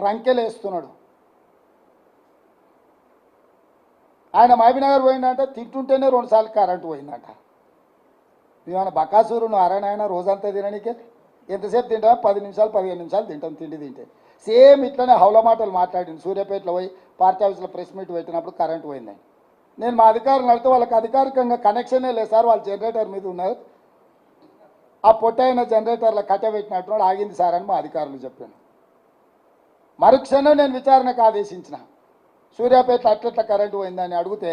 రంకెలేస్తున్నాడు. ఆయన మహబూబ్నగర్ పోయిందంట, తింటుంటేనే 2 సార్లు కరెంటు పోయిందంట. ఏమైనా బకాసూరు నువ్వు అరణాయన రోజంతా తిననీకే? ఎంతసేపు తింటా? 10 నిమిషాలు 15 నిమిషాలు తింటాం తిండి తింటే. సేమ్ ఇట్లనే హౌల మాటలు మాట్లాడింది. సూర్యాపేటలో పోయి పార్టీ ఆఫీస్లో ప్రెస్ మీట్ పెట్టినప్పుడు కరెంటు పోయిందని. నేను మా అధికారులు అడిగితే వాళ్ళకి అధికారికంగా కనెక్షనే లేదు సార్, వాళ్ళు జనరేటర్ మీద ఉన్నారు, ఆ పొట్టైన జనరేటర్లో కట్టబెట్టినట్టు ఆగింది సార్ అని మా అధికారులు చెప్పాను. మరుక్షణం నేను విచారణకు ఆదేశించిన. సూర్యాపేట అట్లట్ల కరెంటు పోయిందని అడిగితే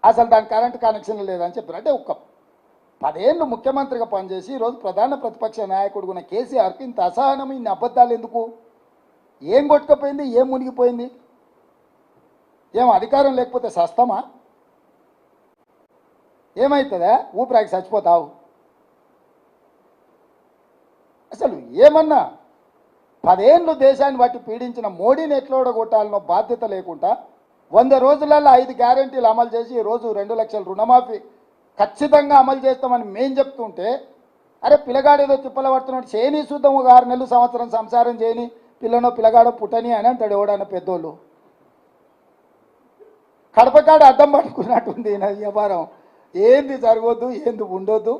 అసలు దాని కరెంటు కనెక్షన్ లేదని చెప్పారు. అంటే ఒక్క 10 ఏళ్ళు ముఖ్యమంత్రిగా పనిచేసి ఈరోజు ప్రధాన ప్రతిపక్ష నాయకుడు ఉన్న కేసీఆర్కి ఇంత అసహనం, ఇన్ని అబద్ధాలు ఎందుకు? ఏం కొట్టుకుపోయింది? ఏం మునిగిపోయింది? ఏం అధికారం లేకపోతే సస్తమా? ఏమవుతుందా? ఊపిరాకి చచ్చిపోతావు. అసలు ఏమన్నా 10 ఏళ్ళు దేశాన్ని బట్టి పీడించిన మోడీని ఎట్లా ఓడగొట్టాలనో బాధ్యత లేకుండా 100 రోజులలో 5 గ్యారెంటీలు అమలు చేసి ఈరోజు 2 లక్షల రుణమాఫీ ఖచ్చితంగా అమలు చేస్తామని మేం చెప్తుంటే, అరే పిల్లగాడేదో తిప్పల పడుతున్నాడు, చేయని చూద్దాం, 6 నెలలు సంవత్సరం సంసారం చేయని, పిల్లనో పిల్లగాడో పుట్టని అని అంటాడు ఎవడన్నా పెద్దోళ్ళు. కడపకాడ అడ్డం పట్టుకున్నట్టుంది నా వ్యవహారం. ఏంది జరగొద్దు, ఏంది ఉండొద్దు,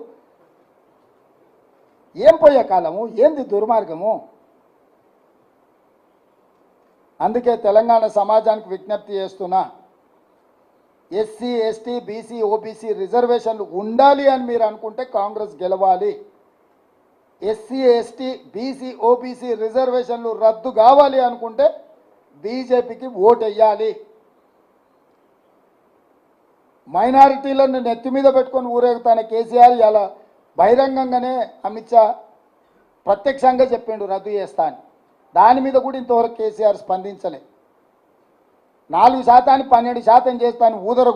ఏం పోయే కాలము, ఏంది దుర్మార్గము? అందుకే తెలంగాణ సమాజానికి విజ్ఞప్తి చేస్తున్నా, ఎస్సీ ఎస్టీ బీసీ ఓబీసీ రిజర్వేషన్లు ఉండాలి అని మీరు అనుకుంటే కాంగ్రెస్ గెలవాలి. ఎస్సీ ఎస్టీ బీసీ ఓబీసీ రిజర్వేషన్లు రద్దు కావాలి అనుకుంటే బీజేపీకి ఓటు వేయాలి. మైనారిటీలను నెత్తి మీద పెట్టుకొని ఊరేగుతానే కేసీఆర్ ఇలా బహిరంగంగానే అమిత్ షా ప్రత్యక్షంగా చెప్పిండు రద్దు చేస్తా అని. దాని మీద కూడా ఇంతవరకు కేసీఆర్ స్పందించలే. 4% 12% చేస్తాను ఊదర